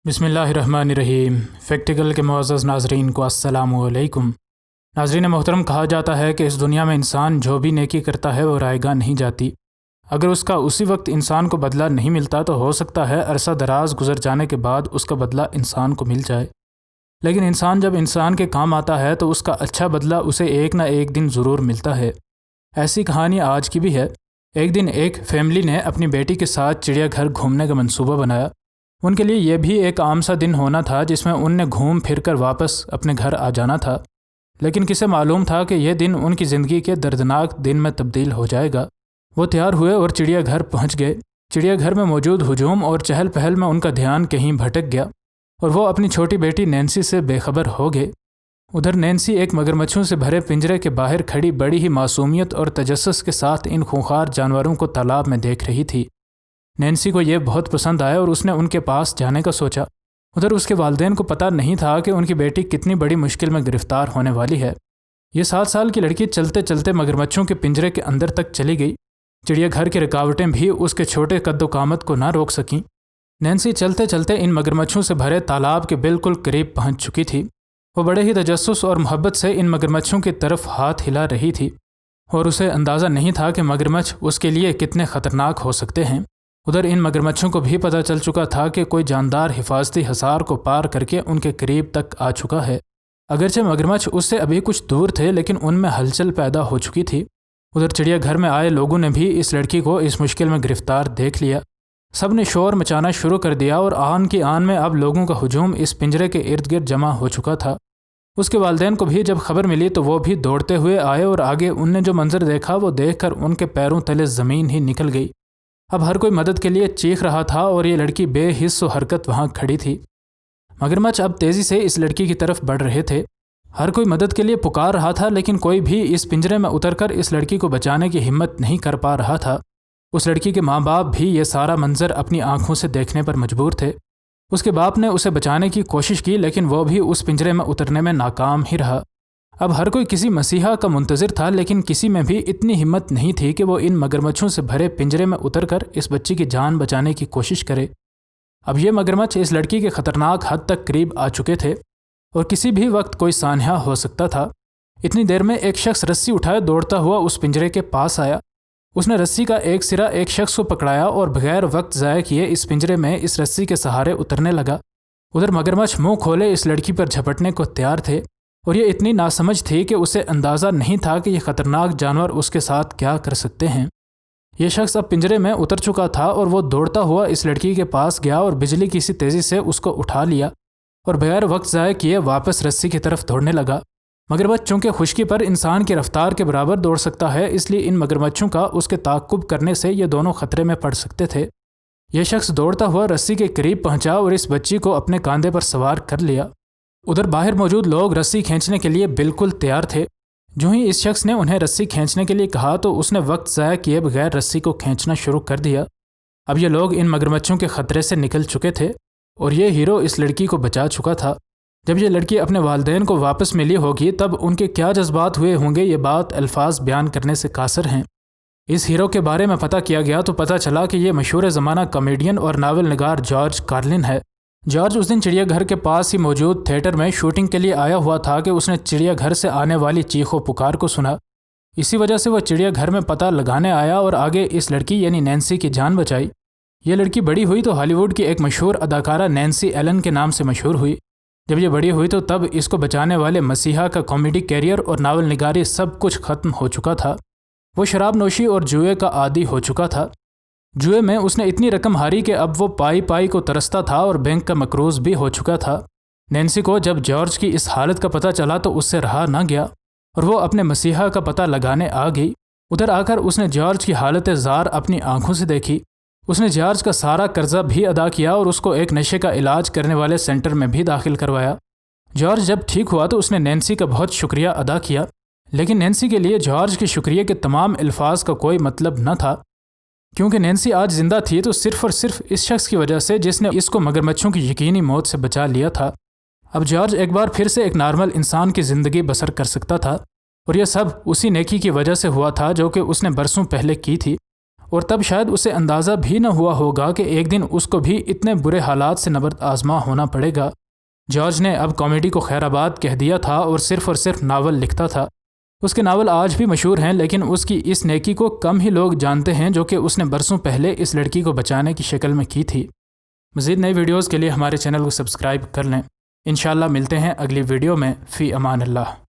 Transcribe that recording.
بسم اللہ الرحمن الرحیم۔ فیکٹیکل کے معزز ناظرین کو السلام علیکم۔ ناظرین محترم، کہا جاتا ہے کہ اس دنیا میں انسان جو بھی نیکی کرتا ہے وہ رائے گاہ نہیں جاتی۔ اگر اس کا اسی وقت انسان کو بدلہ نہیں ملتا تو ہو سکتا ہے عرصہ دراز گزر جانے کے بعد اس کا بدلہ انسان کو مل جائے، لیکن انسان جب انسان کے کام آتا ہے تو اس کا اچھا بدلہ اسے ایک نہ ایک دن ضرور ملتا ہے۔ ایسی کہانی آج کی بھی ہے۔ ایک دن ایک فیملی نے اپنی بیٹی کے ساتھ چڑیا گھر گھومنے کا منصوبہ بنایا۔ ان کے لیے یہ بھی ایک عام سا دن ہونا تھا جس میں ان نے گھوم پھر کر واپس اپنے گھر آ جانا تھا، لیکن کسے معلوم تھا کہ یہ دن ان کی زندگی کے دردناک دن میں تبدیل ہو جائے گا۔ وہ تیار ہوئے اور چڑیا گھر پہنچ گئے۔ چڑیا گھر میں موجود ہجوم اور چہل پہل میں ان کا دھیان کہیں بھٹک گیا اور وہ اپنی چھوٹی بیٹی نینسی سے بے خبر ہو گئے۔ ادھر نینسی ایک مگرمچھوں سے بھرے پنجرے کے باہر کھڑی بڑی ہی معصومیت اور تجسس کے ساتھ ان خونخوار جانوروں کو تالاب میں دیکھ رہی تھی۔ نینسی کو یہ بہت پسند آیا اور اس نے ان کے پاس جانے کا سوچا۔ ادھر اس کے والدین کو پتہ نہیں تھا کہ ان کی بیٹی کتنی بڑی مشکل میں گرفتار ہونے والی ہے۔ یہ 7 سال کی لڑکی چلتے چلتے مگرمچھوں کے پنجرے کے اندر تک چلی گئی۔ چڑیا گھر کی رکاوٹیں بھی اس کے چھوٹے قد و قامت کو نہ روک سکیں۔ نینسی چلتے چلتے ان مگرمچھوں سے بھرے تالاب کے بالکل قریب پہنچ چکی تھی۔ وہ بڑے ہی تجسس اور محبت سے ان مگرمچھوں کی طرف ہاتھ ہلا رہی تھی اور اسے اندازہ نہیں تھا کہ مگرمچھ اس کے لیے کتنے خطرناک ہو سکتے ہیں۔ ادھر ان مگرمچھوں کو بھی پتہ چل چکا تھا کہ کوئی جاندار حفاظتی حصار کو پار کر کے ان کے قریب تک آ چکا ہے۔ اگرچہ مگرمچھ اس سے ابھی کچھ دور تھے، لیکن ان میں ہلچل پیدا ہو چکی تھی۔ ادھر چڑیا گھر میں آئے لوگوں نے بھی اس لڑکی کو اس مشکل میں گرفتار دیکھ لیا۔ سب نے شور مچانا شروع کر دیا اور آن کی آن میں اب لوگوں کا ہجوم اس پنجرے کے ارد گرد جمع ہو چکا تھا۔ اس کے والدین کو بھی جب خبر ملی تو وہ بھی دوڑتے ہوئے آئے اور آگے ان نے جو منظر دیکھا وہ دیکھ کر ان کے پیروں تلے زمین ہی نکل گئی۔ اب ہر کوئی مدد کے لیے چیخ رہا تھا اور یہ لڑکی بے حس و حرکت وہاں کھڑی تھی۔ مگرمچھ اب تیزی سے اس لڑکی کی طرف بڑھ رہے تھے۔ ہر کوئی مدد کے لیے پکار رہا تھا، لیکن کوئی بھی اس پنجرے میں اتر کر اس لڑکی کو بچانے کی ہمت نہیں کر پا رہا تھا۔ اس لڑکی کے ماں باپ بھی یہ سارا منظر اپنی آنکھوں سے دیکھنے پر مجبور تھے۔ اس کے باپ نے اسے بچانے کی کوشش کی، لیکن وہ بھی اس پنجرے میں اترنے میں ناکام ہی رہا۔ اب ہر کوئی کسی مسیحا کا منتظر تھا، لیکن کسی میں بھی اتنی ہمت نہیں تھی کہ وہ ان مگرمچھوں سے بھرے پنجرے میں اتر کر اس بچی کی جان بچانے کی کوشش کرے۔ اب یہ مگرمچھ اس لڑکی کے خطرناک حد تک قریب آ چکے تھے اور کسی بھی وقت کوئی سانحہ ہو سکتا تھا۔ اتنی دیر میں ایک شخص رسی اٹھائے دوڑتا ہوا اس پنجرے کے پاس آیا۔ اس نے رسی کا ایک سرا ایک شخص کو پکڑایا اور بغیر وقت ضائع کیے اس پنجرے میں اس رسی کے سہارے اترنے لگا۔ ادھر مگرمچھ منہ کھولے اس لڑکی پر جھپٹنے کو تیار تھے اور یہ اتنی ناسمجھ تھی کہ اسے اندازہ نہیں تھا کہ یہ خطرناک جانور اس کے ساتھ کیا کر سکتے ہیں۔ یہ شخص اب پنجرے میں اتر چکا تھا اور وہ دوڑتا ہوا اس لڑکی کے پاس گیا اور بجلی کی سی تیزی سے اس کو اٹھا لیا اور بغیر وقت ضائع کیے واپس رسی کی طرف دوڑنے لگا۔ مگرمچھ چونکہ خشکی پر انسان کی رفتار کے برابر دوڑ سکتا ہے، اس لیے ان مگرمچھوں کا اس کے تعاقب کرنے سے یہ دونوں خطرے میں پڑ سکتے تھے۔ یہ شخص دوڑتا ہوا رسی کے قریب پہنچا اور اس بچی کو اپنے کاندھے پر سوار کر لیا۔ ادھر باہر موجود لوگ رسی کھینچنے کے لیے بالکل تیار تھے۔ جو ہی اس شخص نے انہیں رسی کھینچنے کے لیے کہا تو اس نے وقت ضائع کیے بغیر رسی کو کھینچنا شروع کر دیا۔ اب یہ لوگ ان مگرمچھوں کے خطرے سے نکل چکے تھے اور یہ ہیرو اس لڑکی کو بچا چکا تھا۔ جب یہ لڑکی اپنے والدین کو واپس ملی ہوگی تب ان کے کیا جذبات ہوئے ہوں گے، یہ بات الفاظ بیان کرنے سے قاصر ہیں۔ اس ہیرو کے بارے میں پتہ کیا گیا تو پتہ چلا کہ یہ مشہور زمانہ کامیڈین اور ناول نگار جارج کارلن ہے۔ جارج اس دن چڑیا گھر کے پاس ہی موجود تھیٹر میں شوٹنگ کے لیے آیا ہوا تھا کہ اس نے چڑیا گھر سے آنے والی چیخ و پکار کو سنا۔ اسی وجہ سے وہ چڑیا گھر میں پتہ لگانے آیا اور آگے اس لڑکی یعنی نینسی کی جان بچائی۔ یہ لڑکی بڑی ہوئی تو ہالی ووڈ کی ایک مشہور اداکارہ نینسی ایلن کے نام سے مشہور ہوئی۔ جب یہ بڑی ہوئی تو تب اس کو بچانے والے مسیحا کا کامیڈی کیریئر اور ناول نگاری سب کچھ ختم ہو چکا تھا۔ وہ شراب نوشی اور جوئے کا عادی ہو چکا تھا۔ جوئے میں اس نے اتنی رقم ہاری کہ اب وہ پائی پائی کو ترستا تھا اور بینک کا مقروض بھی ہو چکا تھا۔ نینسی کو جب جارج کی اس حالت کا پتہ چلا تو اس سے رہا نہ گیا اور وہ اپنے مسیحا کا پتہ لگانے آ گئی۔ ادھر آ کر اس نے جارج کی حالت زار اپنی آنکھوں سے دیکھی۔ اس نے جارج کا سارا قرضہ بھی ادا کیا اور اس کو ایک نشے کا علاج کرنے والے سینٹر میں بھی داخل کروایا۔ جارج جب ٹھیک ہوا تو اس نے نینسی کا بہت شکریہ ادا کیا، لیکن نینسی کے لیے جارج کے شکریہ کے تمام الفاظ کا کوئی مطلب نہ تھا، کیونکہ نینسی آج زندہ تھی تو صرف اور صرف اس شخص کی وجہ سے جس نے اس کو مگرمچھوں کی یقینی موت سے بچا لیا تھا۔ اب جارج ایک بار پھر سے ایک نارمل انسان کی زندگی بسر کر سکتا تھا اور یہ سب اسی نیکی کی وجہ سے ہوا تھا جو کہ اس نے برسوں پہلے کی تھی۔ اور تب شاید اسے اندازہ بھی نہ ہوا ہوگا کہ ایک دن اس کو بھی اتنے برے حالات سے نبرد آزما ہونا پڑے گا۔ جارج نے اب کامیڈی کو خیر آباد کہہ دیا تھا اور صرف ناول لکھتا تھا۔ اس کے ناول آج بھی مشہور ہیں، لیکن اس کی اس نیکی کو کم ہی لوگ جانتے ہیں جو کہ اس نے برسوں پہلے اس لڑکی کو بچانے کی شکل میں کی تھی۔ مزید نئی ویڈیوز کے لیے ہمارے چینل کو سبسکرائب کر لیں۔ انشاءاللہ ملتے ہیں اگلی ویڈیو میں۔ فی امان اللہ۔